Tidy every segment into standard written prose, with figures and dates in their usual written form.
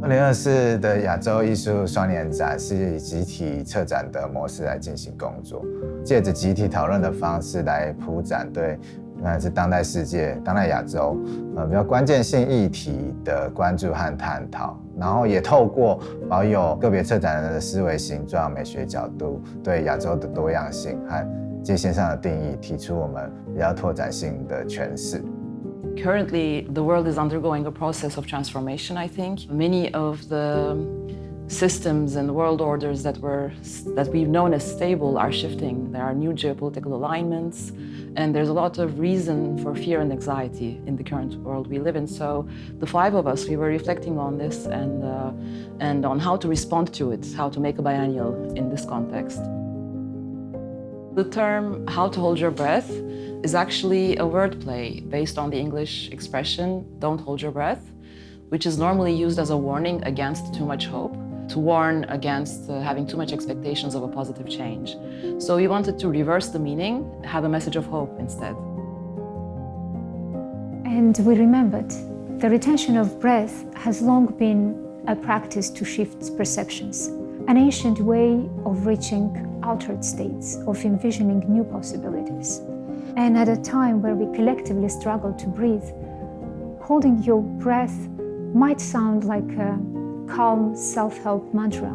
2024的亚洲艺术双年展是以集体策展的模式来进行工作，借着集体讨论的方式来铺展对不管是当代世界、当代亚洲比较关键性议题的关注和探讨，然后也透过保有个别策展人的思维形状、美学角度，对亚洲的多样性和界限上的定义，提出我们比较拓展性的诠释。Currently, the world is undergoing a process of transformation, I think. Many of the systems and world orders that we've known as stable are shifting. There are new geopolitical alignments, and there's a lot of reason for fear and anxiety in the current world we live in. So the five of us, we were reflecting on this and on how to respond to it, how to make a biennial in this context. The term "how to hold your breath" is actually a wordplay based on the English expression "don't hold your breath," which is normally used as a warning against too much hope, to warn against having too much expectations of a positive change. So we wanted to reverse the meaning, have a message of hope instead. And we remembered the retention of breath has long been a practice to shift perceptions, an ancient way of reaching altered states, of envisioning new possibilities. And at a time where we collectively struggle to breathe, holding your breath might sound like a calm self-help mantra.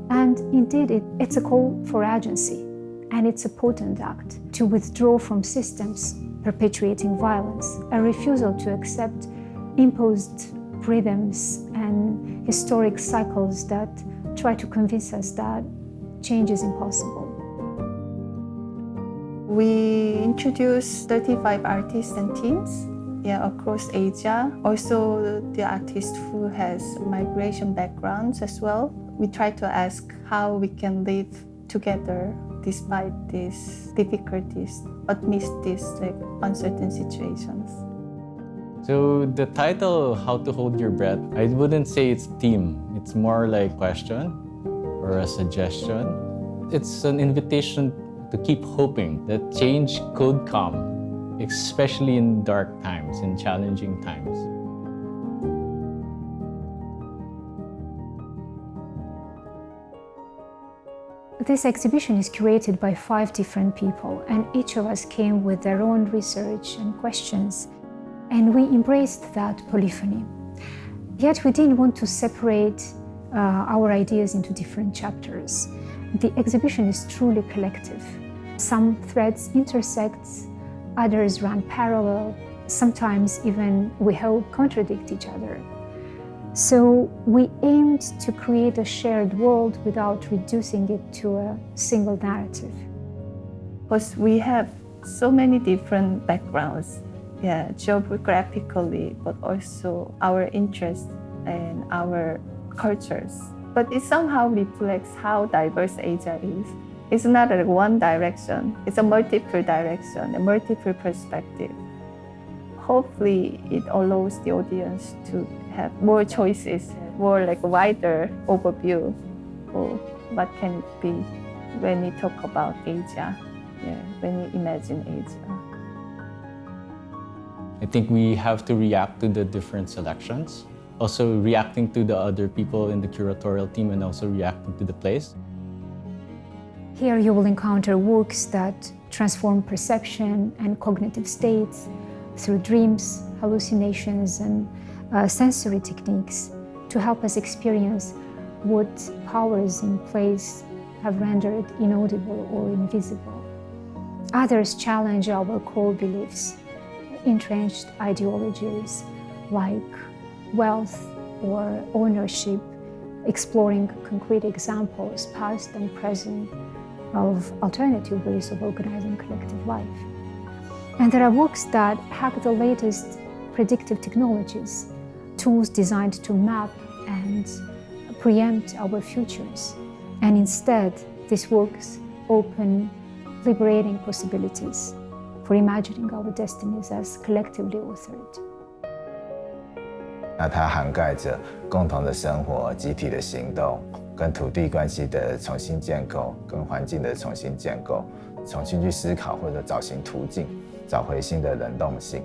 And indeed, it's a call for agency, and it's a potent act to withdraw from systems perpetuating violence, a refusal to accept imposed rhythms and historic cycles that try to convince us that change is impossible. We introduced 35 artists and teams across Asia. Also, the artist who has migration backgrounds as well. We try to ask how we can live together despite these difficulties, amidst these uncertain situations. So the title, "How to Hold Your Breath," I wouldn't say it's a theme. It's more like a question or a suggestion. It's an invitation to keep hoping that change could come, especially in dark times, in challenging times. This exhibition is curated by 5 different people, and each of us came with their own research and questions, and we embraced that polyphony. Yet we didn't want to separate our ideas into different chapters. The exhibition is truly collective. Some threads intersect, others run parallel, sometimes even, we hope, contradict each other. So we aimed to create a shared world without reducing it to a single narrative. Because we have so many different backgrounds, geographically, but also our interests and our cultures. But it somehow reflects how diverse Asia is. It's not a one direction, it's a multiple direction, a multiple perspective. Hopefully, it allows the audience to have more choices, more like a wider overview of what can it be when we talk about Asia, when we imagine Asia. I think we have to react to the different selections, also reacting to the other people in the curatorial team and also reacting to the plays. Here you will encounter works that transform perception and cognitive states through dreams, hallucinations, and sensory techniques to help us experience what powers in place have rendered inaudible or invisible. Others challenge our core beliefs, entrenched ideologies like wealth or ownership, exploring concrete examples, past and present, of alternative ways of organizing collective life. And there are works that hack the latest predictive technologies, tools designed to map and preempt our futures. And instead, these works open liberating possibilities for imagining our destinies as collectively authored. 那它涵盖着共同的生活、集体的行动、跟土地关系的重新建构、跟环境的重新建构、重新去思考或者找寻途径、找回新的能动性。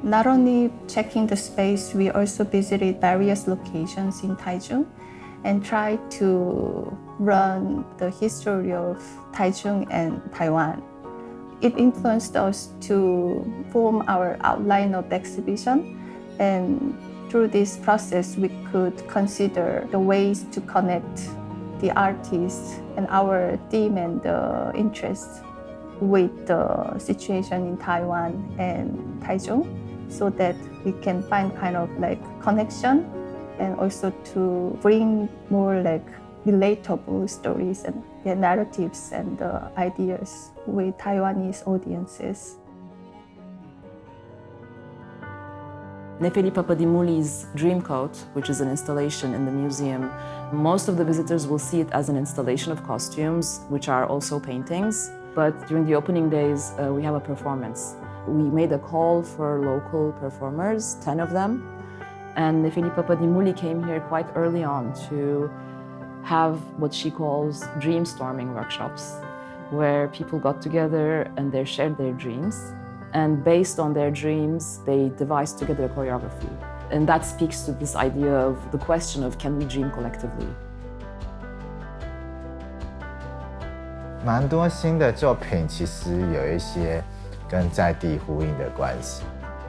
Not only checking the space, we also visited various locations in Taichung and tried to run the history of Taichung and Taiwan. It influenced us to form our outline of the exhibition, and through this process we could consider the ways to connect the artists and our theme and the interests with the situation in Taiwan and Taichung, so that we can find kind of like connection, and also to bring more like relatable stories and narratives and ideas with Taiwanese audiences. Nefeli Papadimuli's Dreamcoat, which is an installation in the museum, most of the visitors will see it as an installation of costumes, which are also paintings. But during the opening days, we have a performance. We made a call for local performers, 10 of them, and Nefeli Papadimuli came here quite early on to have what she calls dreamstorming workshops, where people got together and they shared their dreams. And based on their dreams, they devised together a choreography. And that speaks to this idea of the question of, can we dream collectively? 蛮多新的作品其实有一些跟在地呼应的关系。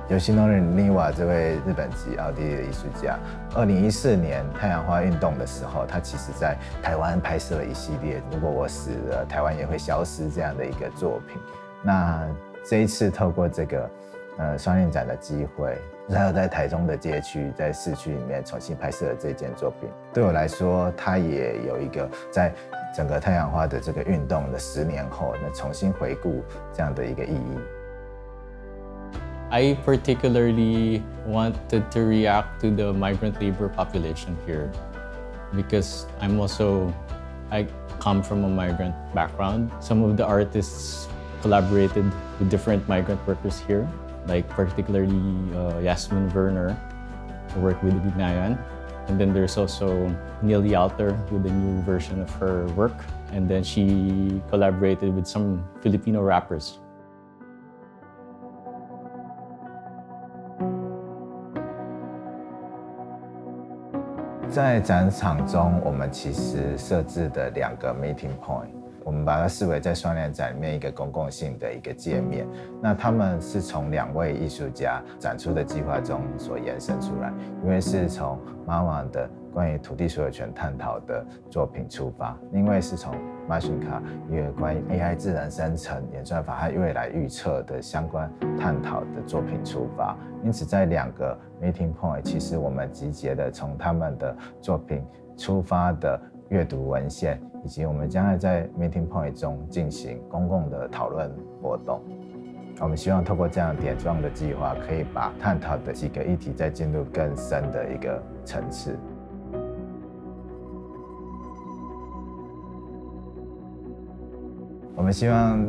由西诺人尼瓦这位日本籍奥地利的艺术家，2014年太阳花运动的时候，他其实在台湾拍摄了一系列“如果我死了，台湾也会消失”这样的一个作品。那这一次透过这个双年展的机会，还有在台中的街区，在市区里面重新拍摄了这件作品，对我来说，它也有一个在整个太阳花的这个运动的10年后，那重新回顾这样的一个意义。I particularly wanted to react to the migrant labor population here because I come from a migrant background. Some of the artists collaborated with different migrant workers here, like particularly Yasmin Werner, who worked with Biennial. And then there's also Neil Yalter with a new version of her work. And then she collaborated with some Filipino rappers. 在展场中，我们其实设置的2个 meeting point， 我们把它视为在双年展里面一个公共性的一个界面。那他们是从2位艺术家展出的计划中所延伸出来，因为是从马网的关于土地所有权探讨的作品出发，另外是从马逊卡一个关于 AI 智能生成演算法和未来预测的相关探讨的作品出发。因此在2个 meeting point， 其实我们集结了从他们的作品出发的阅读文献，以及我们将会在 meeting point 中进行公共的讨论活动。我们希望透过这样点状的计划，可以把探讨的几个议题再进入更深的一个层次。我们希望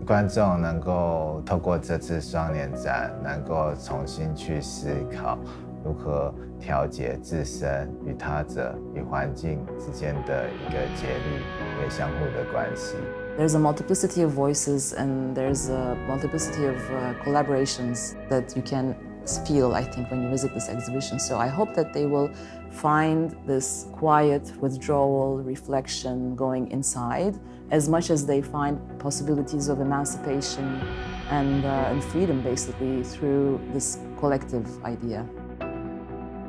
观众能够透过这次双年展，能够重新去思考如何调节自身与他者与环境之间的一个节律与相互的关系。There's a multiplicity of voices and there's a multiplicity of collaborations that you can feel, I think, when you visit this exhibition. So I hope that they will find this quiet withdrawal, reflection, going inside, as much as they find possibilities of emancipation and freedom, basically, through this collective idea.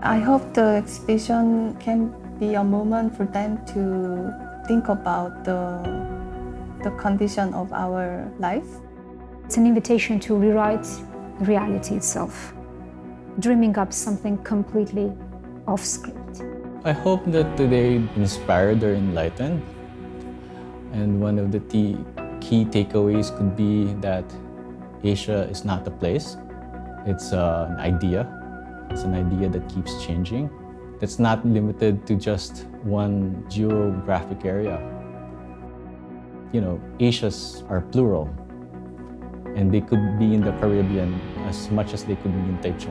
I hope the exhibition can be a moment for them to think about the condition of our life. It's an invitation to rewrite reality itself, dreaming up something completely off script. I hope that today inspired or enlightened. And one of the key takeaways could be that Asia is not a place. It's an idea. It's an idea that keeps changing. It's not limited to just one geographic area. You know, Asias are plural, and they could be in the Caribbean as much as they could be in Taichung.